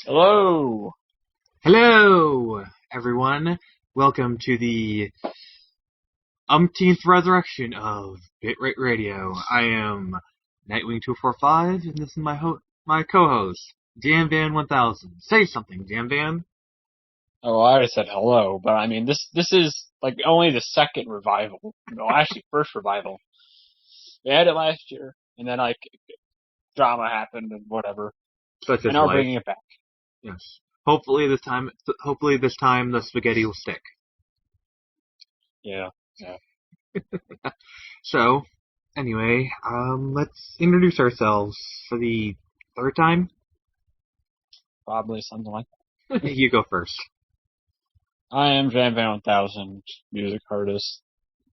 Hello. Hello, everyone. Welcome to the umpteenth resurrection of Bitrate Radio. I am Nightwing245, and this is my co-host, JamVan1000. Say something, JamVan. Oh, I already said hello, but I mean this is like only the second revival. No, actually first revival. We had it last year, and then like drama happened and whatever, Such and as now we're life. bringing it back. Yes. Hopefully this time the spaghetti will stick. Yeah. So, anyway, let's introduce ourselves for the third time. Probably something like You go first. that. I am Van Van 1000, music artist,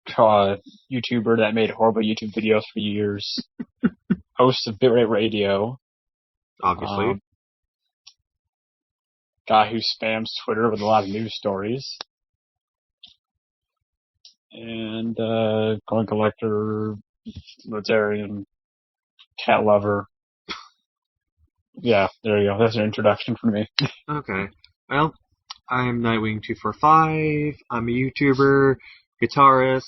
YouTuber that made horrible YouTube videos for years, host of Bitrate Radio, Obviously. Guy who spams Twitter with a lot of news stories. And coin collector, libertarian, cat lover. Yeah, there you go. That's an introduction for me. Okay. Well, I'm Nightwing245. I'm a YouTuber, guitarist,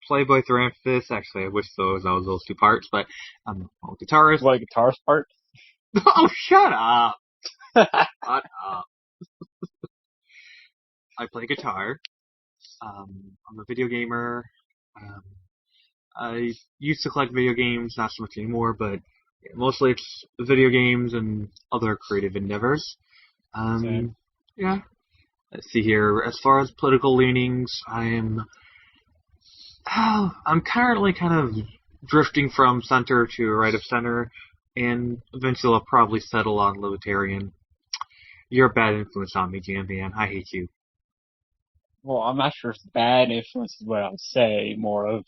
Playboy Therampist. Actually, I wish those two parts, but I'm a guitarist. What, guitarist part? Oh, shut up! Shut up. I play guitar. I'm a video gamer. I used to collect video games, not so much anymore, but mostly it's video games and other creative endeavors. Same. Yeah. Let's see here. As far as political leanings, I'm currently kind of drifting from center to right of center, and eventually I'll probably settle on libertarian. You're a bad influence on me, JamVan. I hate you. Well, I'm not sure if bad influence is what I would say, more of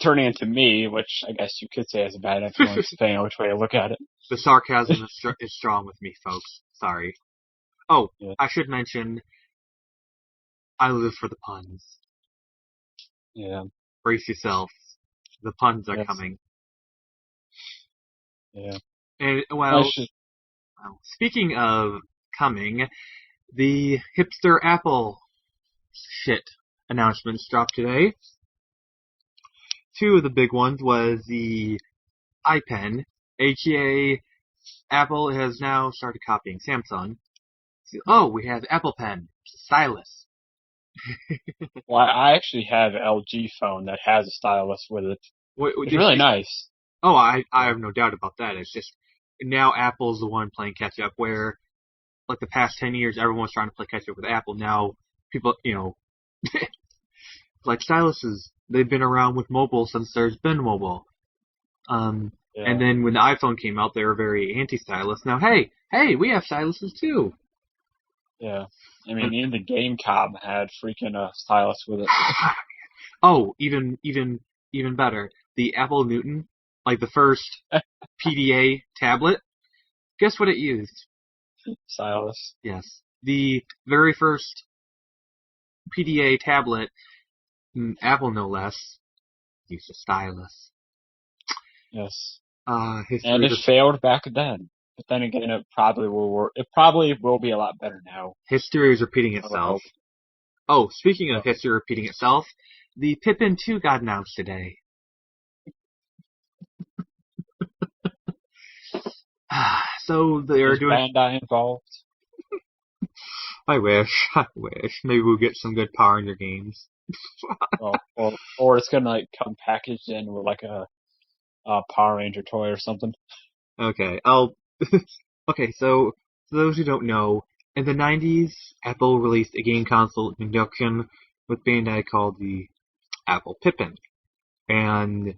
turning into me, which I guess you could say is a bad influence, depending on which way you look at it. The sarcasm is strong with me, folks. Sorry. Oh, Yeah. I should mention, I live for the puns. Yeah. Brace yourself. The puns are Yes. coming. Yeah. And, well, should... speaking of coming, the hipster Apple shit announcements dropped today. Two of the big ones was the iPen, aka Apple has now started copying Samsung. Oh, we have Apple Pen, stylus. Well, I actually have an LG phone that has a stylus with it. It's really nice. Oh, I have no doubt about that. It's just now Apple's the one playing catch up, where like the past 10 years everyone was trying to play catch up with Apple. Now people, like styluses, they've been around with mobile since there's been mobile. And then when the iPhone came out, they were very anti-stylus. Now, hey, we have styluses too. Yeah. I mean, even the GameCom had freaking stylus with it. Oh, even better. The Apple Newton, like the first PDA tablet, guess what it used? Stylus. Yes. The very first PDA tablet, Apple no less, used a stylus. Yes. And it failed back then. But then again, it probably will work. It probably will be a lot better now. History is repeating itself. Oh, speaking of history repeating itself, the Pippin 2 got announced today. So they're doing. Bandai involved? I wish. Maybe we'll get some good Power Ranger games. or it's gonna like come packaged in with like a Power Ranger toy or something. Okay, okay, so for those who don't know, in the 90s, Apple released a game console in conjunction with Bandai called the Apple Pippin. And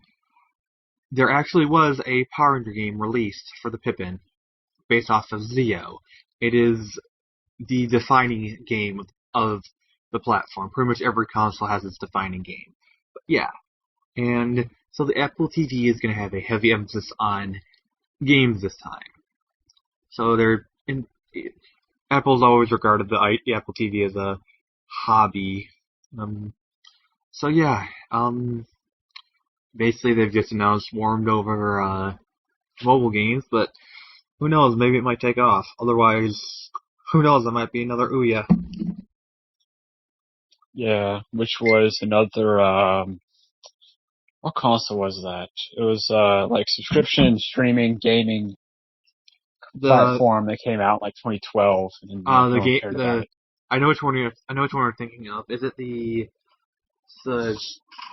there actually was a Power Ranger game released for the Pippin based off of Zeo. It is the defining game of the platform. Pretty much every console has its defining game. But yeah. And so the Apple TV is going to have a heavy emphasis on games this time. So Apple's always regarded the Apple TV as a hobby. So yeah, basically they've just announced warmed over mobile games, but Who knows? Maybe it might take off. Otherwise, who knows? There might be another Ouya. Yeah, which was another, what console was that? It was, like subscription, streaming, gaming The platform that came out in like 2012 and like the no one game cared about the it. I know which one you're thinking of. Is it the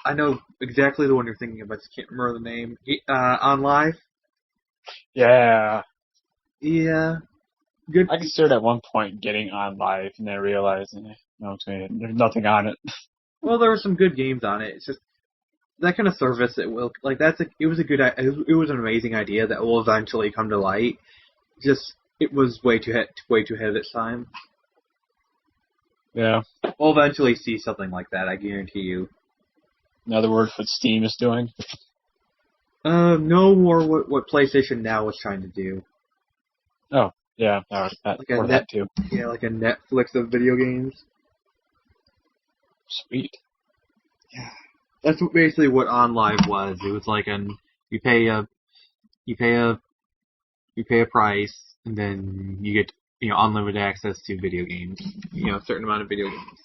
I know exactly the one you're thinking of. I just can't remember the name. On Live. Yeah. Yeah, good. I considered at one point getting on live and then realizing, no, there's nothing on it. Well, there were some good games on it. It's just that kind of service. It will like it was a good. It was an amazing idea that will eventually come to light. Just it was way too ahead of its time. Yeah. We'll eventually see something like that. I guarantee you. In other words, what Steam is doing. No more what PlayStation Now is trying to do. Oh, yeah, that Like a or that too. Yeah, like a Netflix of video games. Sweet. Yeah, that's basically what OnLive was. It was like you pay a you pay a you pay a price, and then you get unlimited access to video games. A certain amount of video games.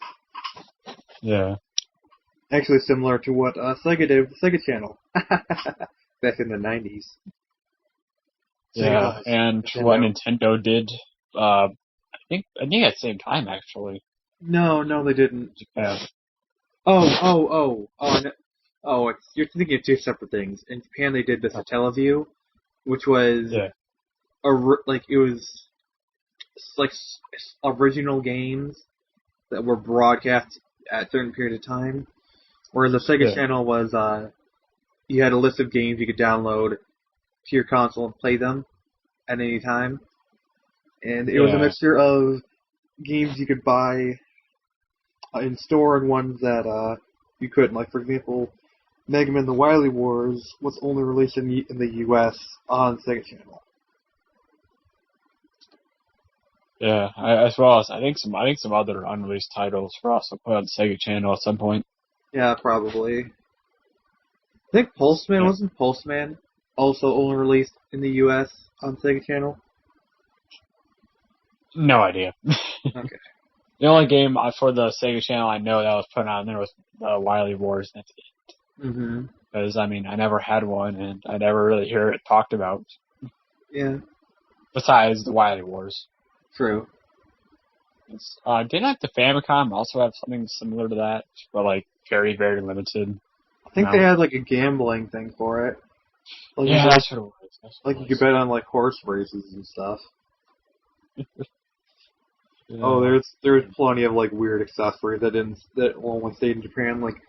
Yeah. Actually, similar to what Sega did with the Sega Channel back in the 90s. Yeah, and what Nintendo did, I think at the same time actually. No, they didn't. Japan. You're thinking of two separate things. In Japan, they did the Satellaview, which was it was like original games that were broadcast at a certain period of time. Whereas the Sega Channel was you had a list of games you could download to your console and play them at any time. And it was a mixture of games you could buy in store and ones that you couldn't. Like, for example, Mega Man: The Wily Wars was only released in the U.S. on Sega Channel. Yeah, as well as I think some other unreleased titles were also put on the Sega Channel at some point. Yeah, probably. I think wasn't Pulseman also only released in the U.S. on Sega Channel? No idea. Okay. The only game for the Sega Channel I know that was put on there was Wily Wars. That's it. Mm-hmm. Because I never had one, and I never really hear it talked about. Yeah. Besides the Wily Wars. True. Didn't like the Famicom also have something similar to that, but like very, very limited? I think they had like a gambling thing for it. Like that's what it was. You could bet on like horse races and stuff. Yeah. Oh, there's plenty of like weird accessories that only stayed in Japan. Like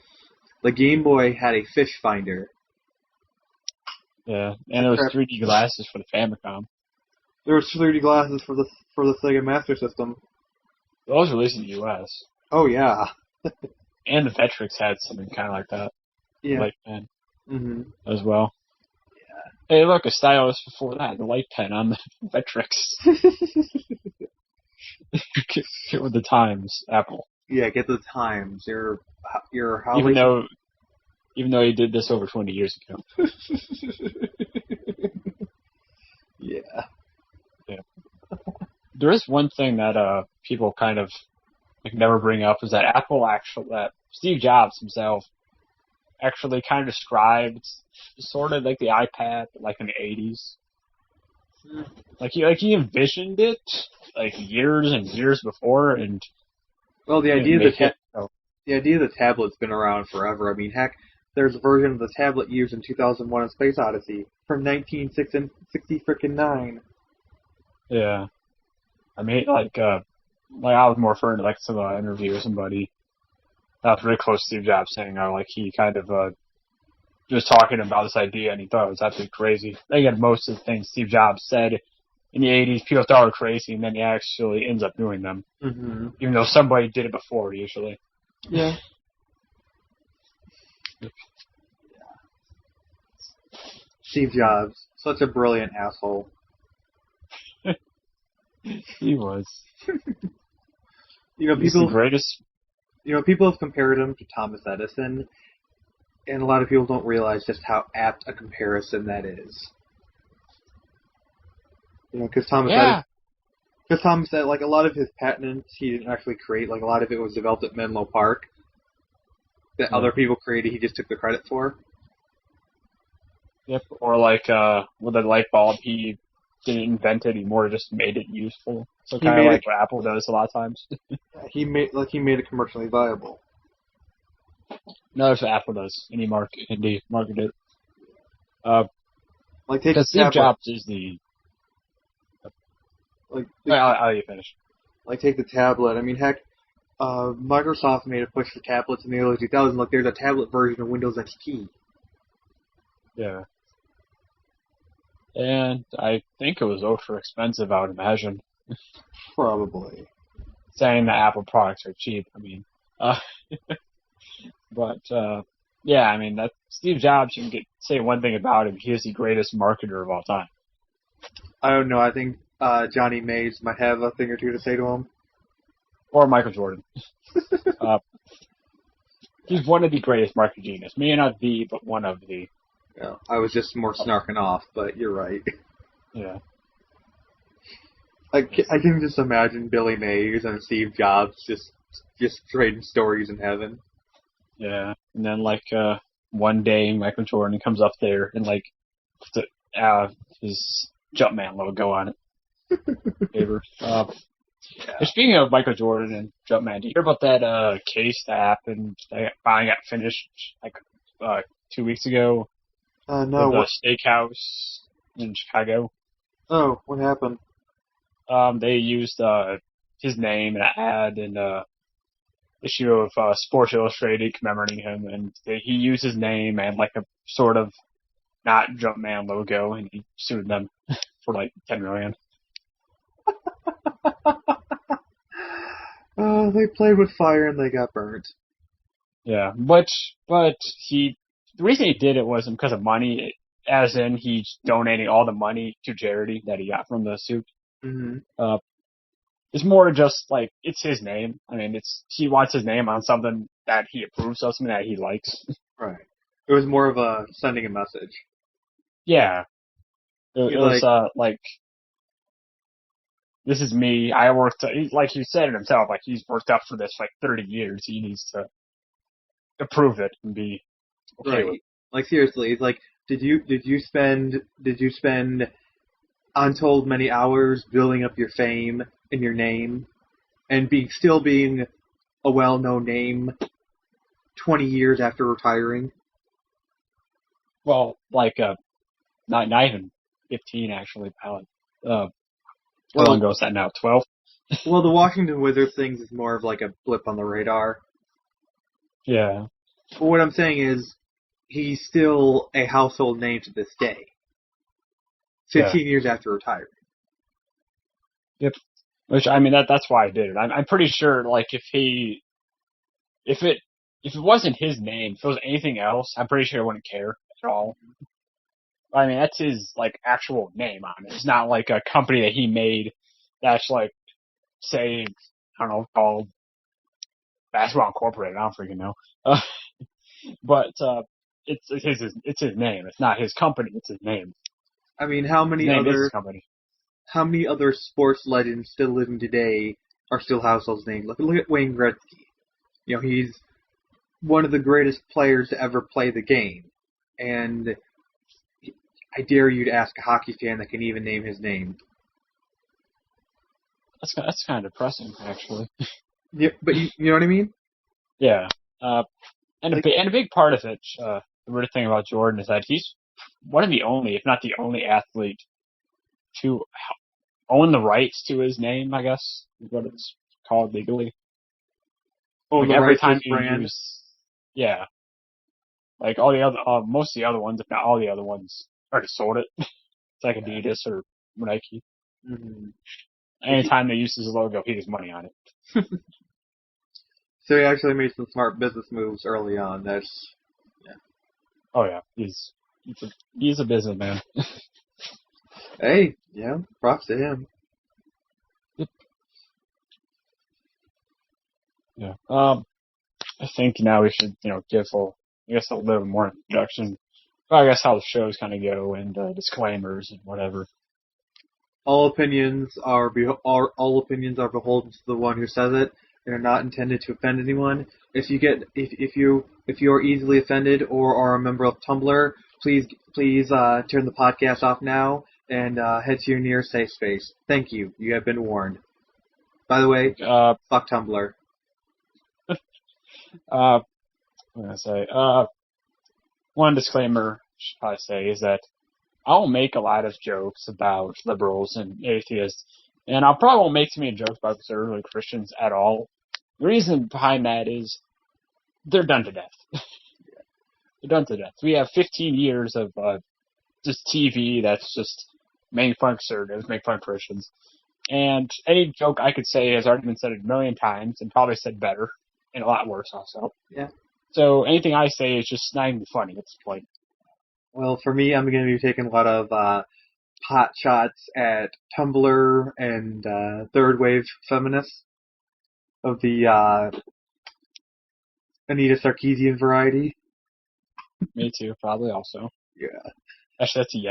the Game Boy had a fish finder. Yeah, and it was 3D glasses for the Famicom. There was 3D glasses for the Sega Master System. Those released in the U.S. Oh yeah. And the Vectrex had something kind of like that. Yeah. Light pen. Mm-hmm. As well. Yeah. Hey, look, a stylus before that, the light pen on the Vectrex. Get with the times, Apple. Yeah, get the times. You're even though you did this over 20 years ago. Yeah. There is one thing that people kind of never bring up is that that Steve Jobs himself actually kind of described sort of like the iPad like in the 80s. Like he envisioned it like years and years before, and the idea of the tablet's been around forever. I mean, heck, there's a version of the tablet used in 2001: A Space Odyssey from 1969. Yeah, I mean, like I was more referring to like some interview with somebody that was really close to Steve Jobs saying, like he kind of just talking about this idea, and he thought it was absolutely crazy. Again, most of the things Steve Jobs said in the 80s, people thought were crazy, and then he actually ends up doing them. Mm-hmm. Even though somebody did it before, usually. Yeah. Steve Jobs, such a brilliant asshole. He was. He's the greatest. People have compared him to Thomas Edison, and a lot of people don't realize just how apt a comparison that is. Because Thomas Yeah. because Thomas said like a lot of his patents he didn't actually create. Like a lot of it was developed at Menlo Park that Yeah. other people created. He just took the credit for. Yep. Or like with the light bulb, he didn't invent it; he more just made it useful. So He kind of made like what Apple does a lot of times. he made it commercially viable. No, that's what Apple does. Any market, indeed, market it. Like take the Because Steve tablet. Jobs is the. Like I'll let you finish. like take the tablet. I mean, heck, Microsoft made a push for tablets in the early 2000s. Like there's a tablet version of Windows XP. Yeah. And I think it was ultra expensive, I would imagine. Probably. Saying that Apple products are cheap, I mean. But, yeah, I mean, that Steve Jobs, you can say one thing about him. He is the greatest marketer of all time. I don't know. I think Johnny Mays might have a thing or two to say to him. Or Michael Jordan. He's one of the greatest marketing genius. Maybe not the, but one of the. Yeah, I was just more snarking off, but you're right. Yeah. I can just imagine Billy Mays and Steve Jobs just trading stories in heaven. Yeah. And then, like, one day Michael Jordan comes up there and, like, puts his Jumpman logo on it. Favor. Speaking of Michael Jordan and Jumpman, did you hear about that case that happened that finally got finished like 2 weeks ago No. with What? a steakhouse in Chicago? Oh, what happened? They used his name in an ad in issue of Sports Illustrated commemorating him, and he used his name and like a sort of not Jumpman logo, and he sued them for like $10 million. Oh, they played with fire and they got burnt. Yeah, but the reason he did it wasn't because of money, as in he's donating all the money to charity that he got from the suit. Mm-hmm. It's more just like it's his name. I mean, he wants his name on something that he approves of, something that he likes. Right. It was more of a sending a message. Yeah, it was like this is me. I worked like he said it himself. Like he's worked up for this for like 30 years. He needs to approve it and be okay with it. Like seriously, it's like did you spend untold many hours building up your fame and your name and still being a well-known name 20 years after retiring? Well, like not even 15 actually, pilot. How long ago is that now? 12? Well, the Washington Wizards things is more of like a blip on the radar. Yeah. But what I'm saying is, he's still a household name to this day. 15 years after retiring. Yep. Which I mean that's why I did it. I'm pretty sure like if it wasn't his name, if it was anything else, I'm pretty sure I wouldn't care at all. I mean that's his like actual name on it. It's not like a company that he made that's like say I don't know called Basketball Incorporated. I don't freaking know. But it's his name. It's not his company. It's his name. I mean, how His many name is his company. sports legends still living today are still household names? Look at Wayne Gretzky. You know, he's one of the greatest players to ever play the game, and I dare you to ask a hockey fan that can even name his name. That's kind of depressing, actually. Yeah, but you know what I mean? Yeah. And a big part of it, the weird thing about Jordan is that he's one of the only, if not the only athlete to own the rights to his name, I guess, is what it's called legally. Oh, like the every rights time to you brand. yeah. Like all the other, most of the other ones, if not all the other ones, already sold it. It's like Adidas or Nike. Mm-hmm. Anytime they use his logo, he gets money on it. So he actually made some smart business moves early on. Oh yeah, he's a businessman. Hey, yeah, props to him. Yeah. I think now we should, give a little more introduction. Well, I guess how the shows kind of go and disclaimers and whatever. all opinions are all opinions are beholden to the one who says it. They're not intended to offend anyone. If you are easily offended or are a member of Tumblr, please turn the podcast off now and head to your nearest safe space. Thank you. You have been warned. By the way, fuck Tumblr. I'm gonna say, one disclaimer I say is that I'll make a lot of jokes about liberals and atheists, and I probably won't make too many jokes about conservative Christians at all. The reason behind that is they're done to death. They're done to death. We have 15 years of just TV that's just making fun of conservatives, making fun of Christians. And any joke I could say has already been said a million times and probably said better and a lot worse also. Yeah. So anything I say is just not even funny at this point. Well, for me, I'm going to be taking a lot of pot shots at Tumblr and third wave feminists of the Anita Sarkeesian variety. Me too, probably also. Yeah. Actually,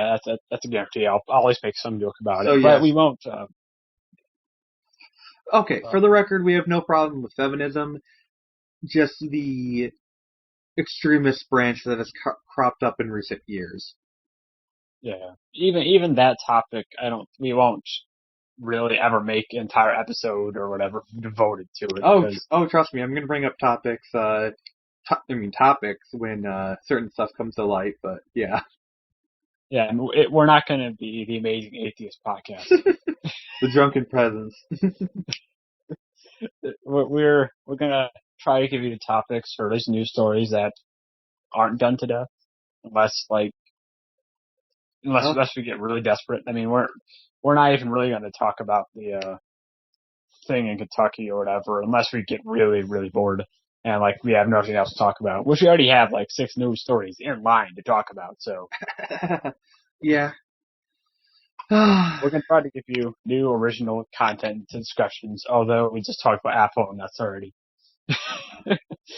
that's a guarantee. I'll always make some joke about it, So, but yes. we won't. Okay, for the record, we have no problem with feminism, just the extremist branch that has cropped up in recent years. Yeah, even that topic, we won't really ever make an entire episode or whatever devoted to it. Trust me, I'm going to bring up topics. Topics when certain stuff comes to light. But yeah. Yeah, and we're not going to be the Amazing Atheist podcast. The Drunken Peasants. We're going to try to give you the topics or at least news stories that aren't done to death, unless we get really desperate. I mean, we're not even really going to talk about the thing in Kentucky or whatever, unless we get really, really bored and we have nothing else to talk about. Which we already have 6 news stories in line to talk about. So yeah. We're going to try to give you new original content and discussions, although we just talked about Apple and that's already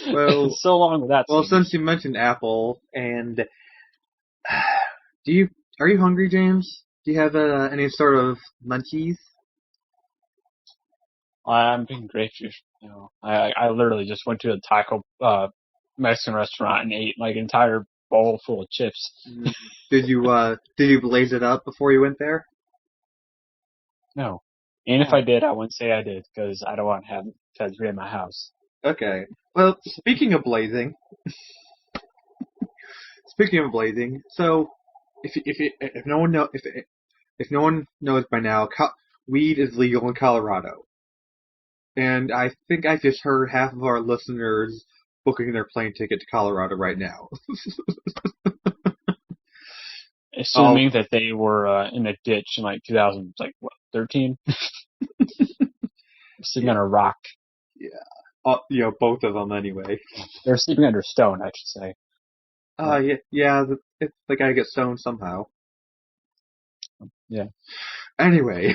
well, so long with that. Well, since you mentioned Apple, and are you hungry, James? Do you have any sort of munchies? I'm being gracious. I literally just went to a taco Mexican restaurant and ate an entire bowl full of chips. Did you blaze it up before you went there? No. And if I did, I wouldn't say I did, because I don't want to have Feds in my house. Okay. Well, speaking of blazing, so if no one knows by now, weed is legal in Colorado, and I think I just heard half of our listeners booking their plane ticket to Colorado right now. Assuming that they were in a ditch in 2013? Sleeping on a rock. Yeah. Both of them anyway. They're sleeping under stone, I should say. Yeah. They gotta get stoned somehow. Yeah. Anyway,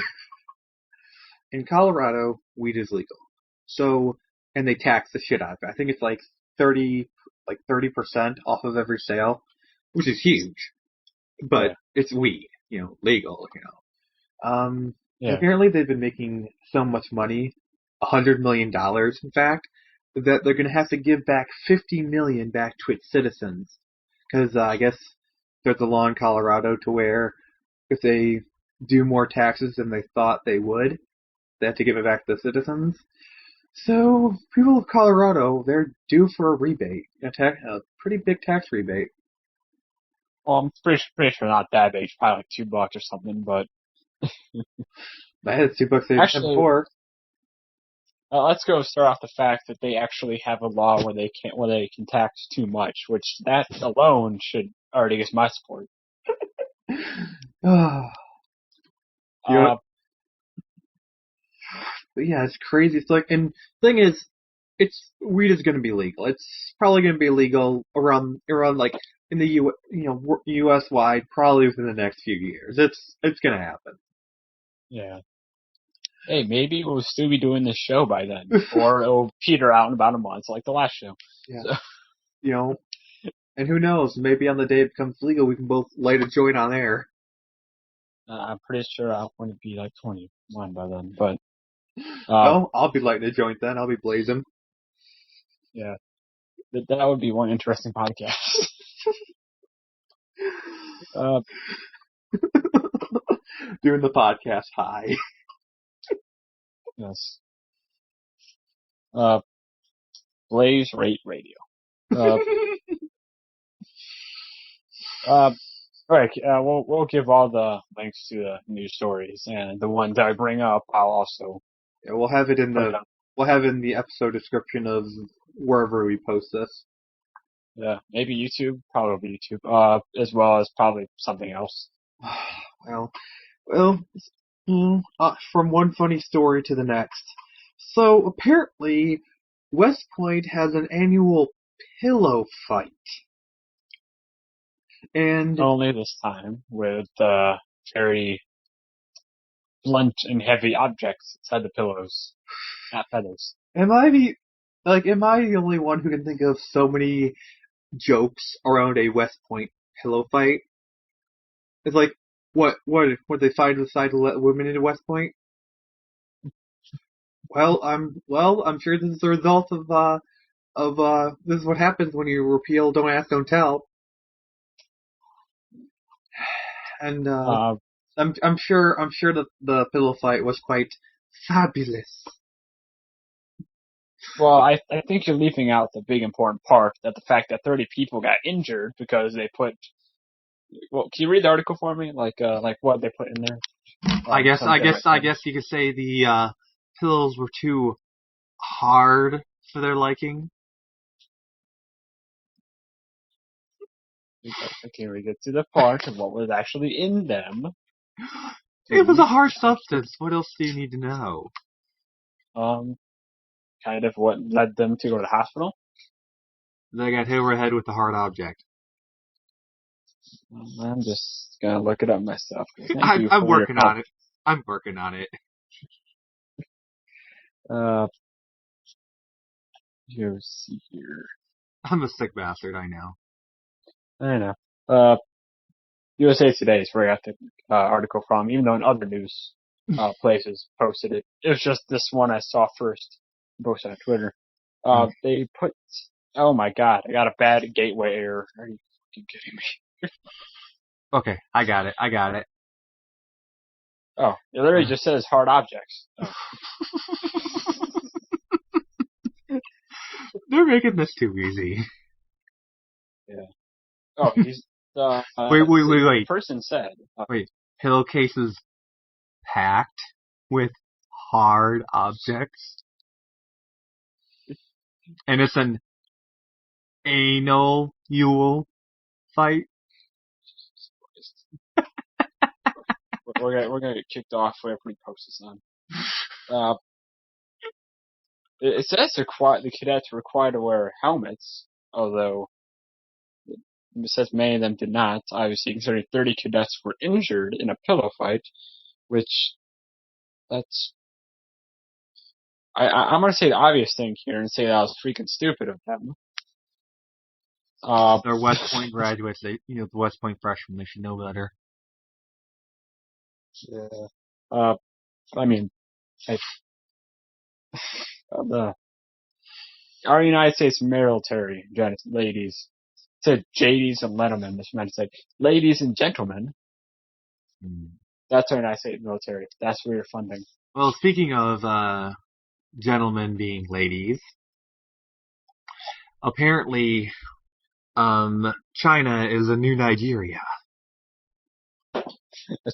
in Colorado, weed is legal. So, and they tax the shit out of it. I think it's 30% off of every sale, which is huge. But it's weed, legal, Yeah. Apparently they've been making so much money, $100 million, in fact, that they're going to have to give back $50 million back to its citizens. Because I guess there's a law in Colorado to where if they do more taxes than they thought they would, they have to give it back to the citizens. So, people of Colorado, they're due for a rebate, a pretty big tax rebate. Well, I'm pretty sure not that big. It's probably $2 or something, but That is $2 actually, before. Let's go start off the fact that they actually have a law where they can tax too much, which that alone should already get my support. But yeah, it's crazy. It's and the thing is, weed is going to be legal. It's probably going to be legal around in the U.S. wide, probably within the next few years. It's going to happen. Yeah. Hey, maybe we'll still be doing this show by then, or it'll peter out in about a month, like the last show. Yeah. So. And who knows? Maybe on the day it becomes legal, we can both light a joint on air. I'm pretty sure I wouldn't be like 21 by then, but Well, I'll be lighting a joint then. I'll be blazing. yeah, that would be one interesting podcast. Doing the podcast high. Yes. Blaze Rate Radio. Alright, we'll give all the links to the news stories, and the ones I bring up, I'll also Yeah, we'll have it in put it on. we'll have it in the episode description of wherever we post this. Yeah, maybe YouTube, probably YouTube, as well as probably something else. Well, from one funny story to the next. So apparently, West Point has an annual pillow fight, and Only this time with very blunt and heavy objects inside the pillows, not feathers. am I the only one who can think of so many jokes around a West Point pillow fight? It's like, what they fight decide to let women into West Point? Well, I'm sure this is the result of this is what happens when you repeal Don't Ask, Don't Tell. And I'm sure that the pillow fight was quite fabulous. Well, I think you're leaving out the big important part, that the fact that 30 people got injured because they put. Well, can you read the article for me? Like what they put in there? I guess you could say the pillows were too hard for their liking. Okay, we get to the part of what was actually in them. It was a hard substance. What else do you need to know? Kind of what led them to go to the hospital. They got hit over the head with a hard object. I'm just gonna look it up myself. I'm working on it. I'm working on it. You see here. I'm a sick bastard, I know. I know. USA Today is where I got the article from, even though in other news places posted it. It was just this one I saw first, posted on Twitter. They put, oh my god, I got a bad gateway error. Are you fucking kidding me? Okay, I got it. Oh, it literally just says hard objects. Oh. They're making this too easy. Yeah. Oh, he's wait. The person said. Wait, pillowcases packed with hard objects, and it's an anal fight. We're gonna get kicked off whenever we post this on. It says the cadets are required to wear helmets, although it says many of them did not. Obviously, considering 30 cadets were injured in a pillow fight, which that's. I'm gonna say the obvious thing here and say that was freaking stupid of them. They're West Point graduates. The West Point freshmen. They should know better. Yeah. I mean, our United States military, ladies, said JDs and Letterman. This meant to say, ladies and gentlemen. That's our United States military. That's where you're funding. Well, speaking of gentlemen being ladies, apparently, China is a new Nigeria.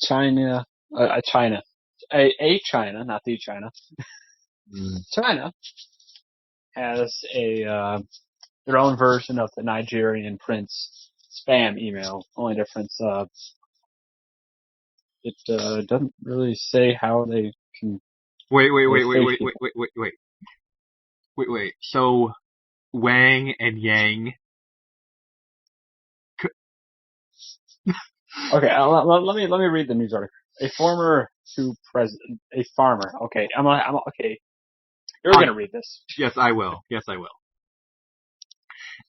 China, not the China. China has their own version of the Nigerian prince spam email. Only difference, it doesn't really say how they can. Wait. So, Wang and Yang. Okay, let me read the news article. A farmer. Okay, I'm okay. You're gonna read this. Yes, I will.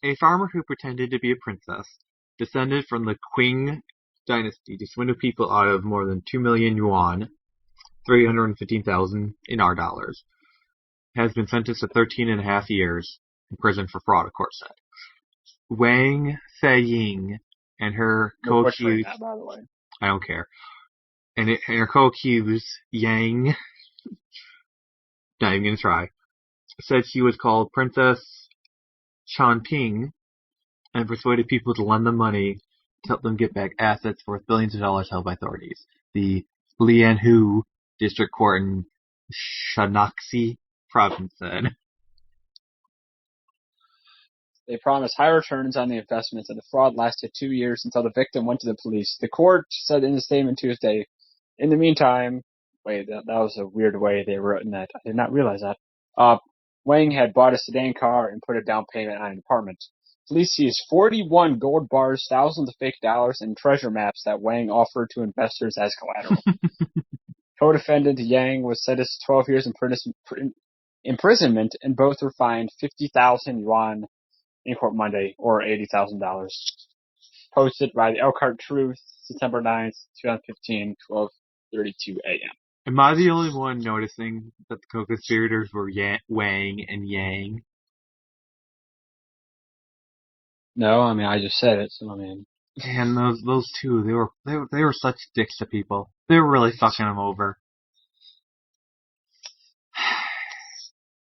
A farmer who pretended to be a princess, descended from the Qing dynasty to swindle people out of more than 2 million yuan, 315,000 in our dollars, has been sentenced to 13.5 years in prison for fraud, a court said. Wang Feiying and her co-accused, that, by the way. I don't care, and her co-accused, Yang, not even gonna try, said she was called Princess Chanping and persuaded people to lend them money to help them get back assets worth billions of dollars held by authorities. The Lianhu District Court in Shaanxi Province said. They promised high returns on the investments, and the fraud lasted 2 years until the victim went to the police. The court said in a statement Tuesday, in the meantime, wait, that was a weird way they wrote in that. I did not realize that. Wang had bought a sedan car and put a down payment on an apartment. Police seized 41 gold bars, thousands of fake dollars, and treasure maps that Wang offered to investors as collateral. Co-defendant Yang was sentenced to 12 years imprisonment, and both were fined 50,000 yuan in court Monday, or $80,000. Posted by the Elkhart Truth, September 9th, 2015, 12:32 a.m. Am I the only one noticing that the co-conspirators were Wang and Yang? No, I mean, I just said it, so I mean. And those two, they were such dicks to people. They were really fucking them over.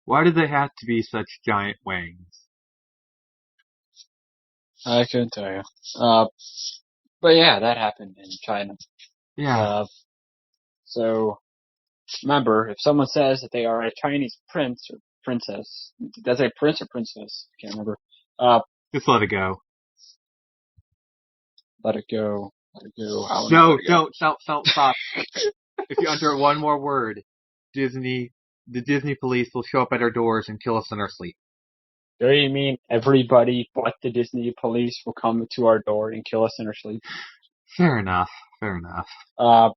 Why did they have to be such giant wangs? I couldn't tell you. But yeah, that happened in China. Yeah. So, remember, if someone says that they are a Chinese prince or princess, does it prince or princess? I can't remember. Just let it go. Let it go. Let it go. No, don't. Stop. If you utter one more word, the Disney police will show up at our doors and kill us in our sleep. Do you mean everybody but the Disney police will come to our door and kill us in our sleep? Fair enough. But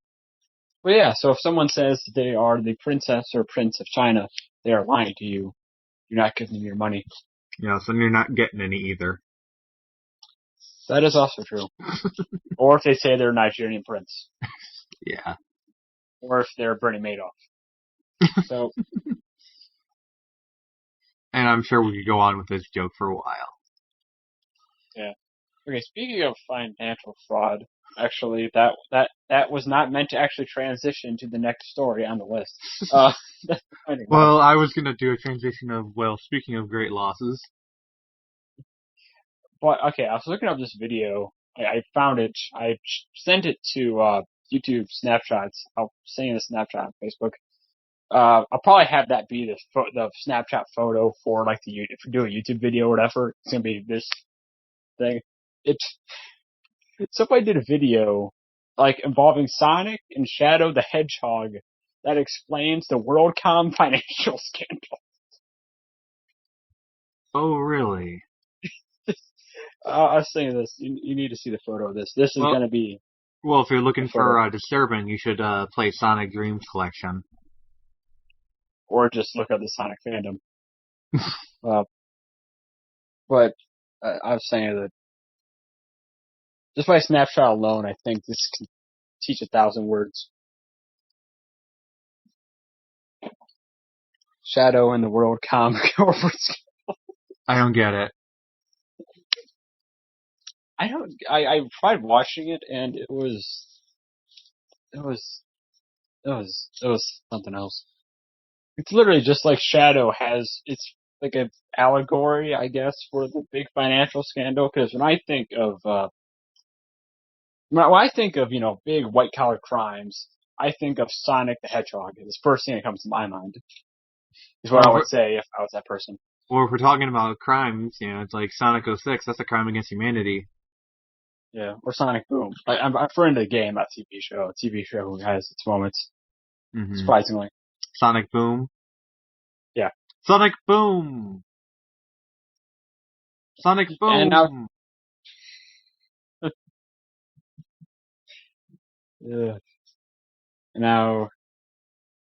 yeah, so if someone says they are the princess or prince of China, they are lying to you. You're not giving them your money. Yeah, so you're not getting any either. That is also true. Or if they say they're a Nigerian prince. Yeah. Or if they're Bernie Madoff. So. And I'm sure we could go on with this joke for a while. Yeah. Okay, speaking of financial fraud, actually, that was not meant to actually transition to the next story on the list. Well, I was going to do a transition of, speaking of great losses. But, okay, I was looking up this video. I found it. I sent it to YouTube Snapshots. I'll send you the snapshot on Facebook. I'll probably have that be the Snapchat photo for, like, if you do a YouTube video or whatever, it's going to be this thing. Somebody did a video, like, involving Sonic and Shadow the Hedgehog that explains the WorldCom financial scandal. Oh, really? I was saying this. You need to see the photo of this. This is going to be... Well, if you're looking for disturbing, you should play Sonic Dreams Collection. Or just look up the Sonic fandom. But I was saying that just by snapshot alone, I think this can teach 1,000 words. Shadow and the WorldCom corporate scandal. I don't get it. I tried watching it and it was something else. It's literally just like Shadow it's like an allegory, I guess, for the big financial scandal. Because when I think of big white collar crimes, I think of Sonic the Hedgehog. It's the first thing that comes to my mind. Is what I would say if I was that person. Or if we're talking about crimes, it's like Sonic 06. That's a crime against humanity. Yeah, or Sonic Boom. I'm referring to the game, not TV show. A TV show who has its moments. Mm-hmm. Surprisingly. Sonic Boom? Yeah. Sonic Boom! Sonic Boom! And now,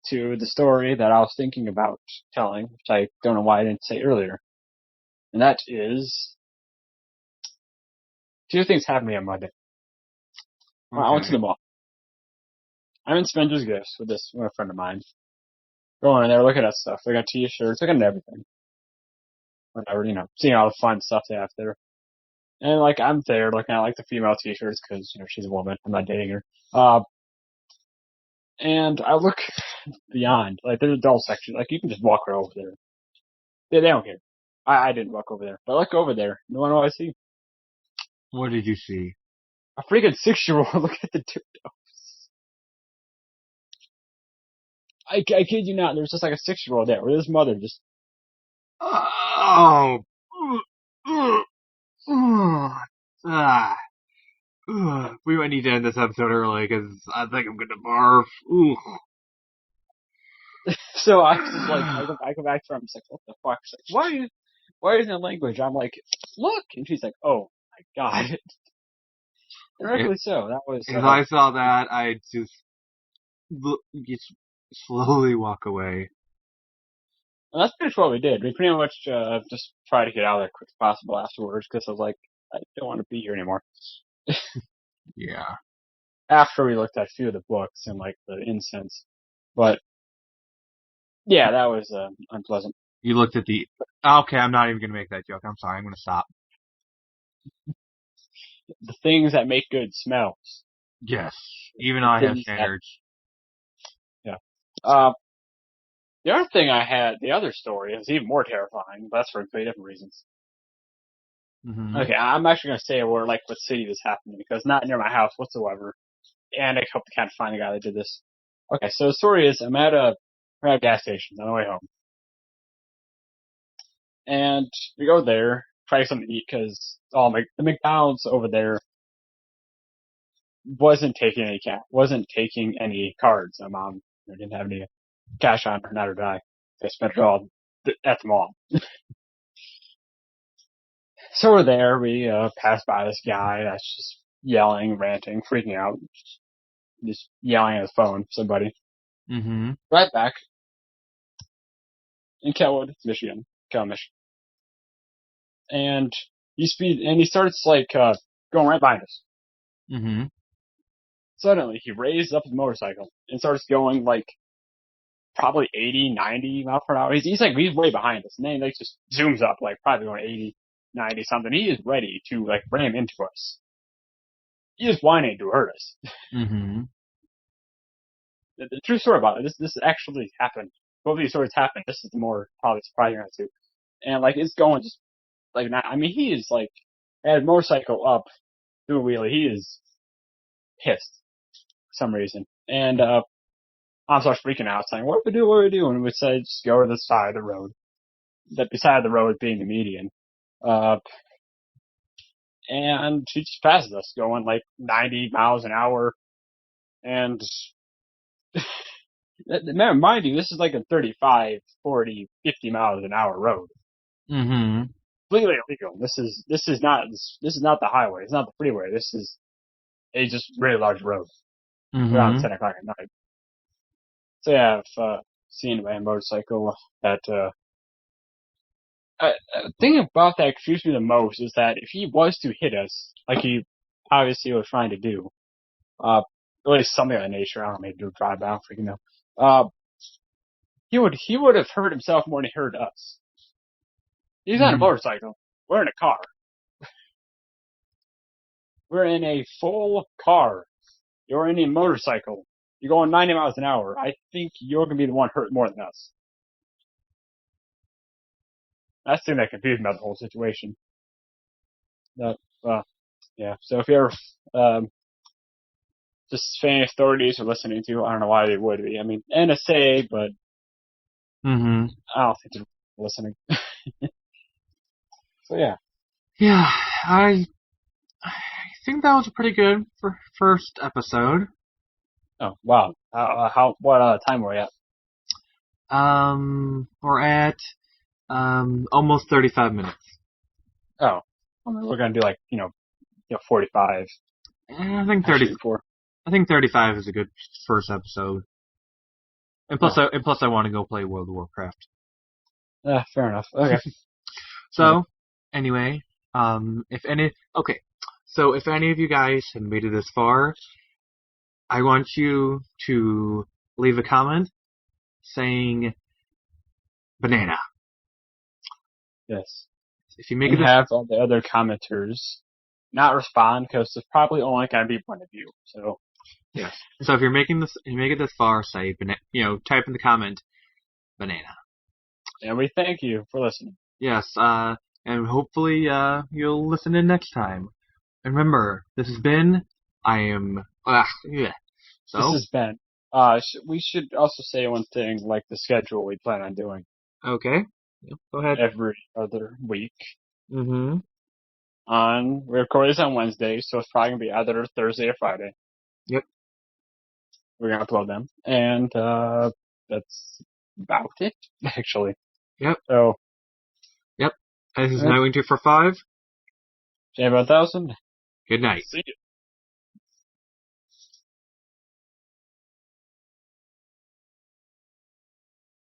to the story that I was thinking about telling, which I don't know why I didn't say earlier. And that is... 2 things happened to me on Monday. Well, I went to Okay. the mall. I'm in Spencer's Gifts with a friend of mine. Going in there, looking at stuff. They got t-shirts, looking at everything. Whatever, seeing all the fun stuff they have there. And like I'm there looking at like the female t-shirts because she's a woman. I'm not dating her. And I look beyond. Like there's adult section. Like you can just walk right over there. They don't care. I didn't walk over there, but I look over there. You know what I see? What did you see? A freaking 6-year-old. Look at the dildos. I kid you not. There's just like a 6-year-old there with his mother just. Oh. Ah. We might need to end this episode early because I think I'm gonna barf. Ooh. So I was just like, I go back to her. I'm just like, what the fuck? She's like, why isn't it language? I'm like, look, and she's like, oh my god. And rightfully so. That was. If I saw that, I'd just slowly walk away. And that's pretty much what we did. We pretty much just tried to get out of there as quick as possible afterwards because I was like, I don't want to be here anymore. Yeah. After we looked at a few of the books and like the incense, but yeah, that was unpleasant. You looked at the. Okay, I'm not even gonna make that joke. I'm sorry. I'm gonna stop. The things that make good smells. Yes. Even I have standards. Yeah. The other thing I had, the other story is even more terrifying, but that's for completely different reasons. Mm-hmm. Okay, I'm actually going to say where, like, what city this happened in, because not near my house whatsoever. And I hope to kind of find the guy that did this. Okay, so the story is, we're at a gas station on the way home. And we go there, try something to eat, because the McDonald's over there wasn't taking any cards. My mom didn't have any cash on her, not her die. They spent it all at the mall. So we're there, we pass by this guy that's just yelling, ranting, freaking out, just yelling at his phone, somebody. Mm-hmm. Right back in Kelwood, Michigan. And he starts like going right behind us. Mm-hmm. Suddenly he raises up his motorcycle and starts going like probably 80, 90 miles per hour. He's way behind us, and then he like just zooms up like probably going 80, 90 something. He is ready to like ram into us. He is whining to hurt us. Mm-hmm. The true story about it, this actually happened. Both of these stories happened. This is the more probably surprising one too. And like it's going just like not. I mean, he is like had a motorcycle up through a wheelie. He is pissed for some reason, and I'm starts freaking out, saying, "What do we do? What do we do?" And we said, "Just go to the side of the road." That beside the road being the median. And he just passes us, going like 90 miles an hour, and. Mind you, this is like a 35, 40, 50 miles an hour road. Mm-hmm. Completely illegal. This is not the highway. It's not the freeway. This is a just really large road. Mm-hmm. Around 10 o'clock at night. So yeah, I've seen a motorcycle that. The thing about that confused me the most is that if he was to hit us, like he obviously was trying to do, at least something of that nature. I don't know, maybe do a drive by, I don't freaking know. He would have hurt himself more than he hurt us. He's on a motorcycle. We're in a car. We're in a full car. You're in a motorcycle. You're going 90 miles an hour. I think you're going to be the one hurt more than us. That's the thing that confused me about the whole situation. Yeah. So if you're just any authorities are listening to, I don't know why they would be. I mean, NSA, but Mm-hmm. I don't think they're listening. So yeah. Yeah, I think that was a pretty good first episode. Oh wow. What time were we at? We're at almost 35 minutes. Oh, we're gonna do like 45. I think 34. I think 35 is a good first episode. And plus, I want to go play World of Warcraft. Fair enough. Okay. So, anyway, if any of you guys have made it this far, I want you to leave a comment saying banana. Yes. If you make And it this, have all the other commenters not respond because there's probably only going to be one of you. So yes. So if you make it this far, say type in the comment banana. and we thank you for listening. Yes. And hopefully you'll listen in next time. And remember, this has been yeah. So This has been. We should also say one thing, like the schedule we plan on doing okay. Yep, go ahead. every other week. Mm-hmm. We record this on Wednesday, so it's probably gonna be either Thursday or Friday. Yep. We're gonna upload them, and that's about it, actually. Yep. So, Yep. This is 91245. Jam 1000. Good night. See you.